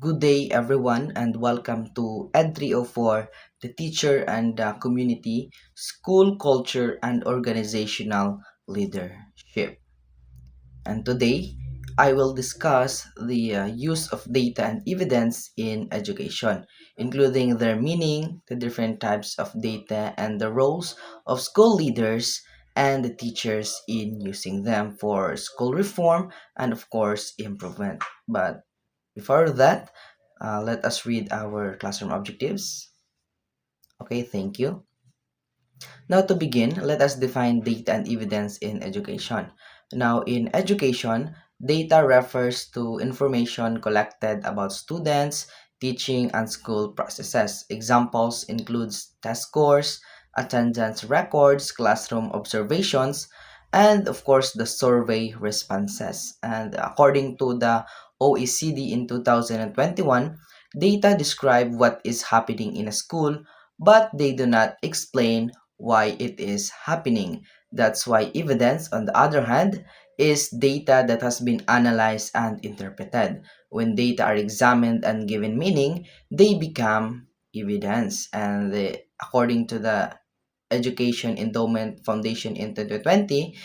Good day, everyone, and welcome to Ed 304, the Teacher and Community, School Culture and Organizational Leadership. And today, I will discuss the use of data and evidence in education, including their meaning, the different types of data, and the roles of school leaders and the teachers in using them for school reform and, of course, improvement. But before that, let us read our classroom objectives. Okay, thank you. Now to begin, let us define data and evidence in education. Now in education, data refers to information collected about students, teaching, and school processes. Examples includes test scores, attendance records, classroom observations, and of course the survey responses. And according to the OECD in 2021, data describe what is happening in a school, but they do not explain why it is happening. That's why evidence, on the other hand, is data that has been analyzed and interpreted. When data are examined and given meaning, they become evidence. And according to the Education Endowment Foundation in 2020,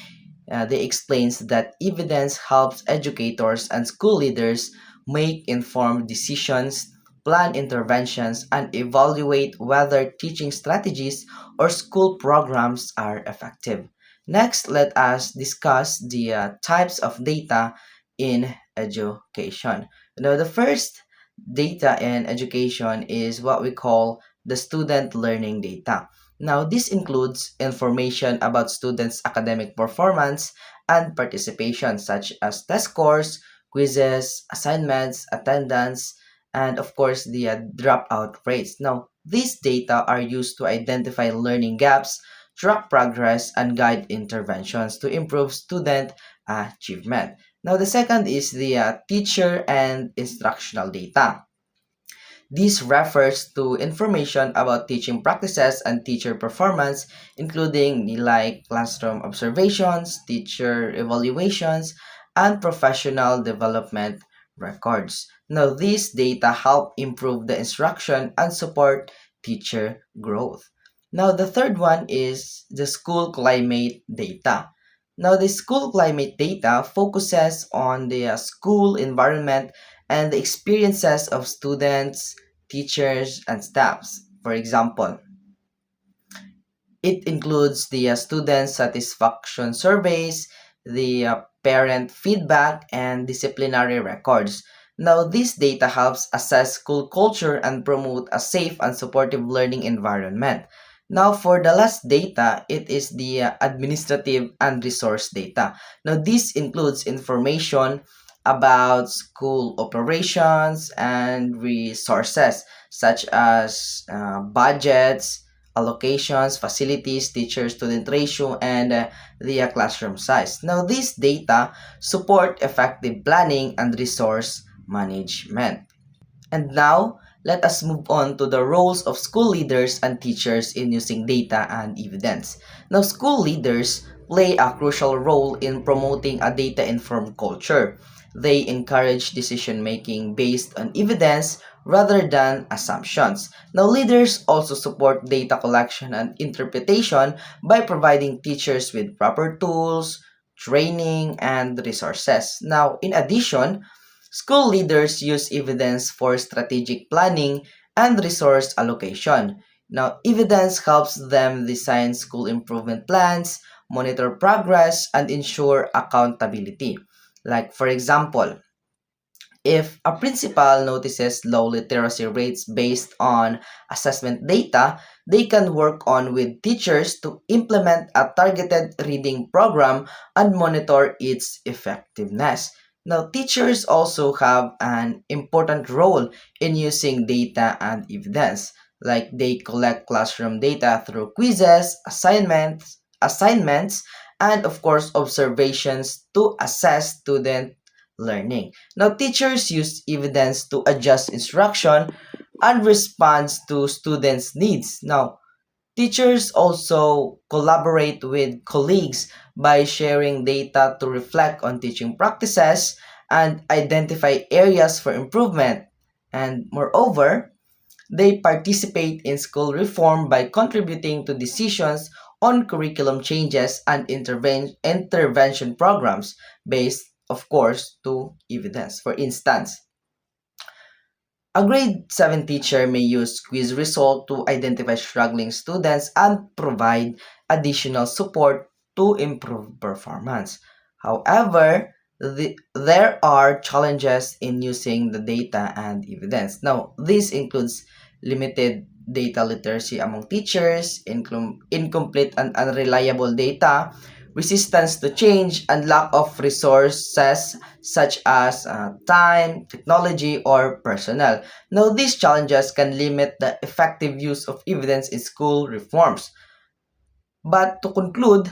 they explains that evidence helps educators and school leaders make informed decisions, plan interventions, and evaluate whether teaching strategies or school programs are effective. Next, let us discuss the types of data in education. Now, the first data in education is what we call the student learning data. Now, this includes information about students' academic performance and participation, such as test scores, quizzes, assignments, attendance, and of course the dropout rates. Now, these data are used to identify learning gaps, track progress, and guide interventions to improve student achievement. Now, the second is the teacher and instructional data. This refers to information about teaching practices and teacher performance, including like classroom observations, teacher evaluations, and professional development records. Now, these data help improve the instruction and support teacher growth. Now, the third one is the school climate data. Now, the school climate data focuses on the school environment and the experiences of students, teachers, and staffs. For example, it includes the student satisfaction surveys, the parent feedback, and disciplinary records. Now, this data helps assess school culture and promote a safe and supportive learning environment. Now, for the last data, it is the administrative and resource data. Now, this includes information about school operations and resources such as budgets, allocations, facilities, teacher-student ratio, and the classroom size. Now, these data support effective planning and resource management. And now, let us move on to the roles of school leaders and teachers in using data and evidence. Now, school leaders play a crucial role in promoting a data-informed culture. They encourage decision-making based on evidence rather than assumptions. Now, leaders also support data collection and interpretation by providing teachers with proper tools, training, and resources. Now, in addition, school leaders use evidence for strategic planning and resource allocation. Now, evidence helps them design school improvement plans, monitor progress, and ensure accountability. Like, for example, if a principal notices low literacy rates based on assessment data, they can work on with teachers to implement a targeted reading program and monitor its effectiveness. Now, teachers also have an important role in using data and evidence. Like they collect classroom data through quizzes, assignments, and of course observations to assess student learning. Now, teachers use evidence to adjust instruction and respond to students' needs. Now, teachers also collaborate with colleagues by sharing data to reflect on teaching practices and identify areas for improvement. And moreover, they participate in school reform by contributing to decisions on curriculum changes and intervention programs based, of course, to evidence. For instance, a grade 7 teacher may use quiz result to identify struggling students and provide additional support to improve performance. However, there are challenges in using the data and evidence. Now, this includes limited data literacy among teachers, incomplete and unreliable data, resistance to change, and lack of resources such as time, technology, or personnel. Now, these challenges can limit the effective use of evidence in school reforms. But to conclude,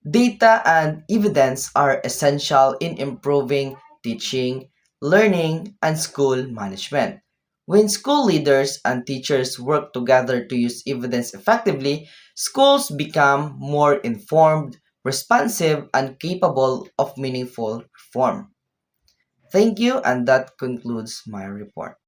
data and evidence are essential in improving teaching, learning, and school management. When school leaders and teachers work together to use evidence effectively, schools become more informed, responsive, and capable of meaningful reform. Thank you, and that concludes my report.